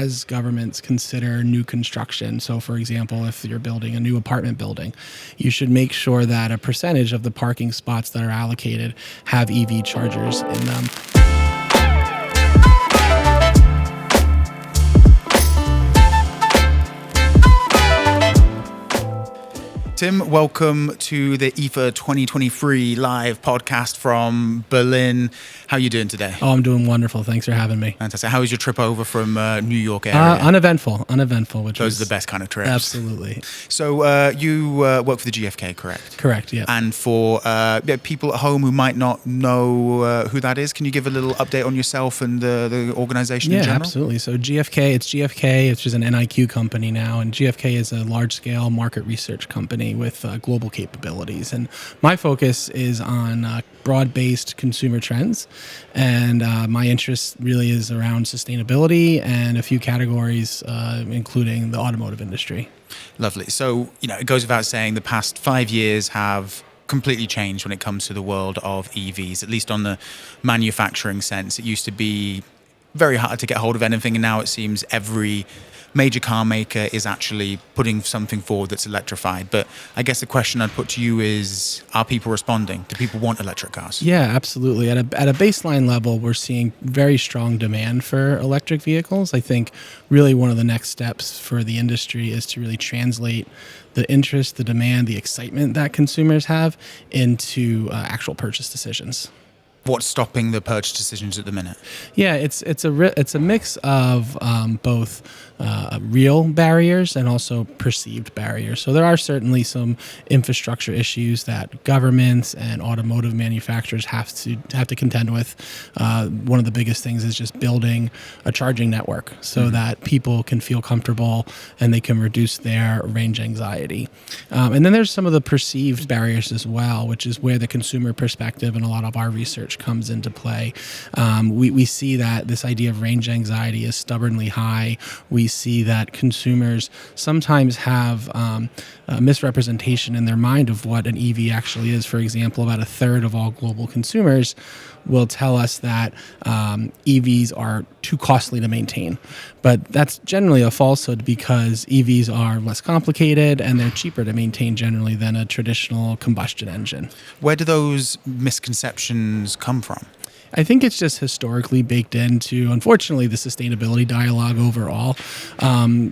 as governments consider new construction, so for example, if you're building a new apartment building, you should make sure that a percentage of the parking spots that are allocated have EV chargers in them. Tim, welcome to the IFA 2023 live podcast from Berlin. How are you doing today? Oh, I'm doing wonderful. Thanks for having me. Fantastic. How was your trip over from New York area? Uneventful. Which Those are the best kind of trips. Absolutely. So you work for the GfK, correct? Correct, yeah. And for people at home who might not know who that is, can you give a little update on yourself and the organization in general? Yeah, absolutely. So GfK, which is an NIQ company now, and GfK is a large-scale market research company with global capabilities. And my focus is on broad-based consumer trends, and my interest really is around sustainability and a few categories, including the automotive industry. Lovely. So, it goes without saying the past 5 years have completely changed when it comes to the world of EVs, at least on the manufacturing sense. It used to be very hard to get hold of anything, and now it seems every major car maker is actually putting something forward that's electrified. But I guess the question I'd put to you is, are people responding? Do people want electric cars? Yeah, absolutely. At a baseline level, we're seeing very strong demand for electric vehicles. I think really one of the next steps for the industry is to really translate the interest, the demand, the excitement that consumers have into actual purchase decisions. What's stopping the purchase decisions at the minute? Yeah, it's a mix of both real barriers and also perceived barriers. So there are certainly some infrastructure issues that governments and automotive manufacturers have to contend with. One of the biggest things is just building a charging network so that people can feel comfortable and they can reduce their range anxiety. And then there's some of the perceived barriers as well, which is where the consumer perspective and a lot of our research comes into play. We see that this idea of range anxiety is stubbornly high. We see that consumers sometimes have a misrepresentation in their mind of what an EV actually is. For example, about a third of all global consumers will tell us that EVs are too costly to maintain. But that's generally a falsehood because EVs are less complicated and they're cheaper to maintain generally than a traditional combustion engine. Where do those misconceptions come from? I think it's just historically baked into, unfortunately, the sustainability dialogue overall.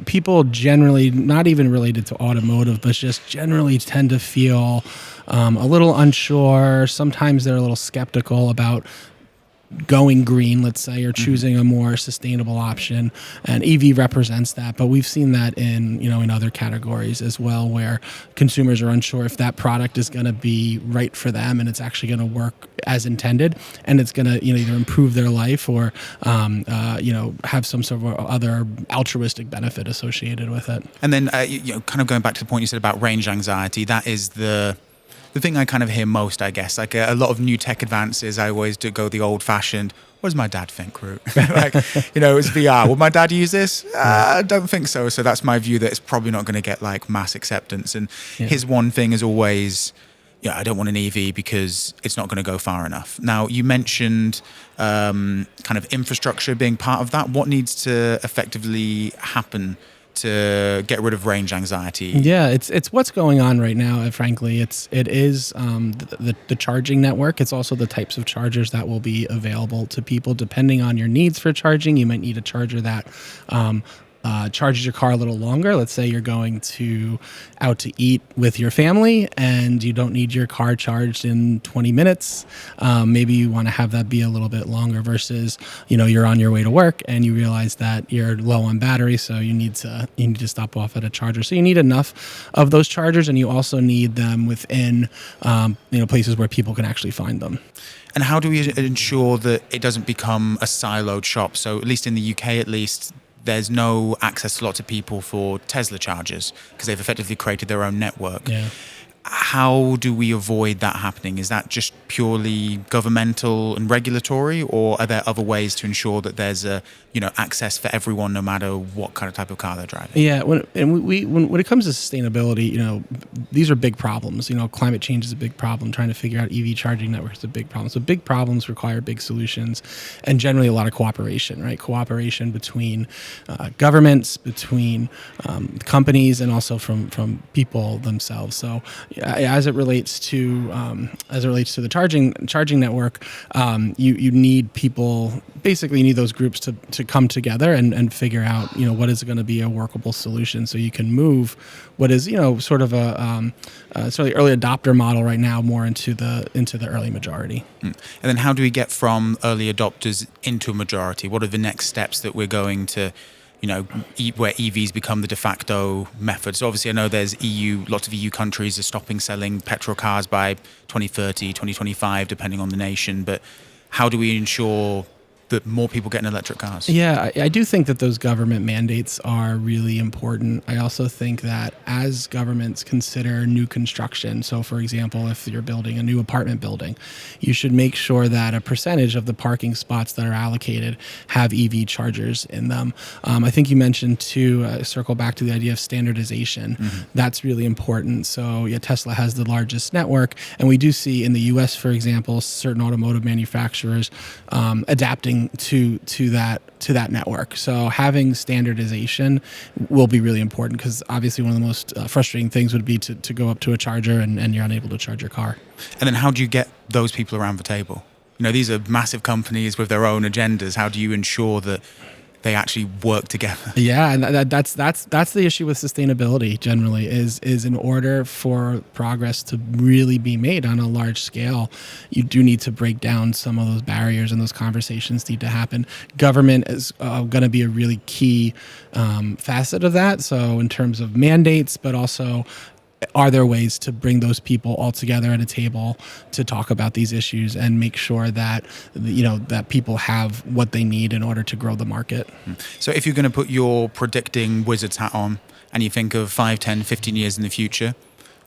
People generally, not even related to automotive, but just generally tend to feel a little unsure. Sometimes they're a little skeptical about going green, let's say, or choosing a more sustainable option, and EV represents that. But we've seen that in other categories as well, where consumers are unsure if that product is going to be right for them and it's actually going to work as intended, and it's going to either improve their life or have some sort of other altruistic benefit associated with it. And then kind of going back to the point you said about range anxiety, that is the thing I kind of hear most, I guess. Like a lot of new tech advances, I always do go the old-fashioned, what does my dad think route? It's VR. Would my dad use this? I don't think so. So that's my view that it's probably not going to get like mass acceptance. And his one thing is always, I don't want an EV because it's not going to go far enough. Now, you mentioned kind of infrastructure being part of that. What needs to effectively happen to get rid of range anxiety? Yeah, it's what's going on right now. Frankly, it is the charging network. It's also the types of chargers that will be available to people depending on your needs for charging. You might need a charger that charges your car a little longer. Let's say you're going out to eat with your family and you don't need your car charged in 20 minutes. Maybe you want to have that be a little bit longer versus, you're on your way to work and you realize that you're low on battery, so you need to stop off at a charger. So you need enough of those chargers, and you also need them within places where people can actually find them. And how do we ensure that it doesn't become a siloed shop? So at least in the UK, there's no access to lots of people for Tesla chargers because they've effectively created their own network. Yeah. How do we avoid that happening? Is that just purely governmental and regulatory, or are there other ways to ensure that there's access for everyone, no matter what kind of type of car they're driving? Yeah, when it comes to sustainability, these are big problems. Climate change is a big problem. Trying to figure out EV charging networks is a big problem. So big problems require big solutions, and generally a lot of cooperation. Right, cooperation between governments, between companies, and also from people themselves. So as it relates to the charging network, you need people. Basically, you need those groups to come together and figure out what is going to be a workable solution, so you can move what is sort of a sort of the early adopter model right now more into the early majority. And then how do we get from early adopters into a majority? What are the next steps that we're going to where EVs become the de facto method? So obviously I know there's lots of EU countries are stopping selling petrol cars by 2030, 2025, depending on the nation. But how do we ensure that more people get in electric cars? Yeah, I do think that those government mandates are really important. I also think that as governments consider new construction, so for example, if you're building a new apartment building, you should make sure that a percentage of the parking spots that are allocated have EV chargers in them. I think you mentioned to circle back to the idea of standardization. Mm-hmm. That's really important. So yeah, Tesla has the largest network, and we do see in the US, for example, certain automotive manufacturers adapting to that network. So having standardization will be really important, because obviously one of the most frustrating things would be to go up to a charger and you're unable to charge your car. And then how do you get those people around the table? These are massive companies with their own agendas. How do you ensure that they actually work together? Yeah, and that's the issue with sustainability generally is in order for progress to really be made on a large scale, you do need to break down some of those barriers, and those conversations need to happen. Government is going to be a really key facet of that. So in terms of mandates, but also are there ways to bring those people all together at a table to talk about these issues and make sure that that people have what they need in order to grow the market? So if you're going to put your predicting wizard's hat on and you think of 5, 10, 15 years in the future,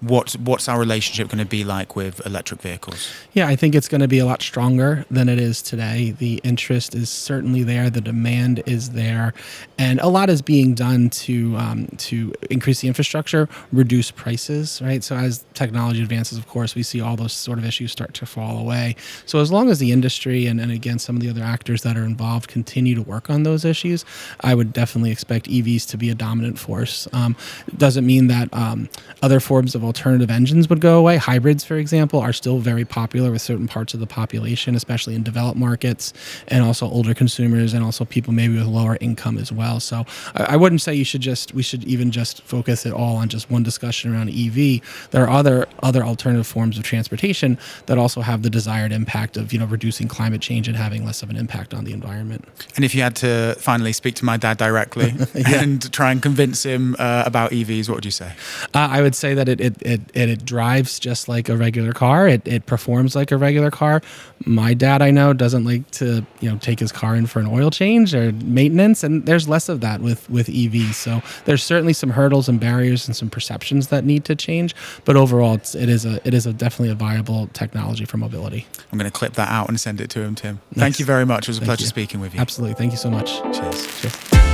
what's our relationship going to be like with electric vehicles? Yeah, I think it's going to be a lot stronger than it is today. The interest is certainly there. The demand is there. And a lot is being done to increase the infrastructure, reduce prices, right? So as technology advances, of course, we see all those sort of issues start to fall away. So as long as the industry and again, some of the other actors that are involved continue to work on those issues, I would definitely expect EVs to be a dominant force. It doesn't mean that other forms of alternative engines would go away. Hybrids, for example, are still very popular with certain parts of the population, especially in developed markets, and also older consumers, and also people maybe with lower income as well. So I wouldn't say we should even just focus it all on just one discussion around EV. There are other alternative forms of transportation that also have the desired impact of reducing climate change and having less of an impact on the environment. And if you had to finally speak to my dad directly and try and convince him about EVs, what would you say? I would say that it drives just like a regular car. It performs like a regular car. My dad, I know, doesn't like to take his car in for an oil change or maintenance, and there's less of that with EVs. So there's certainly some hurdles and barriers and some perceptions that need to change. But overall, it is definitely a viable technology for mobility. I'm going to clip that out and send it to him, Tim. Thank you very much. It was a pleasure speaking with you. Absolutely. Thank you so much. Cheers. Cheers.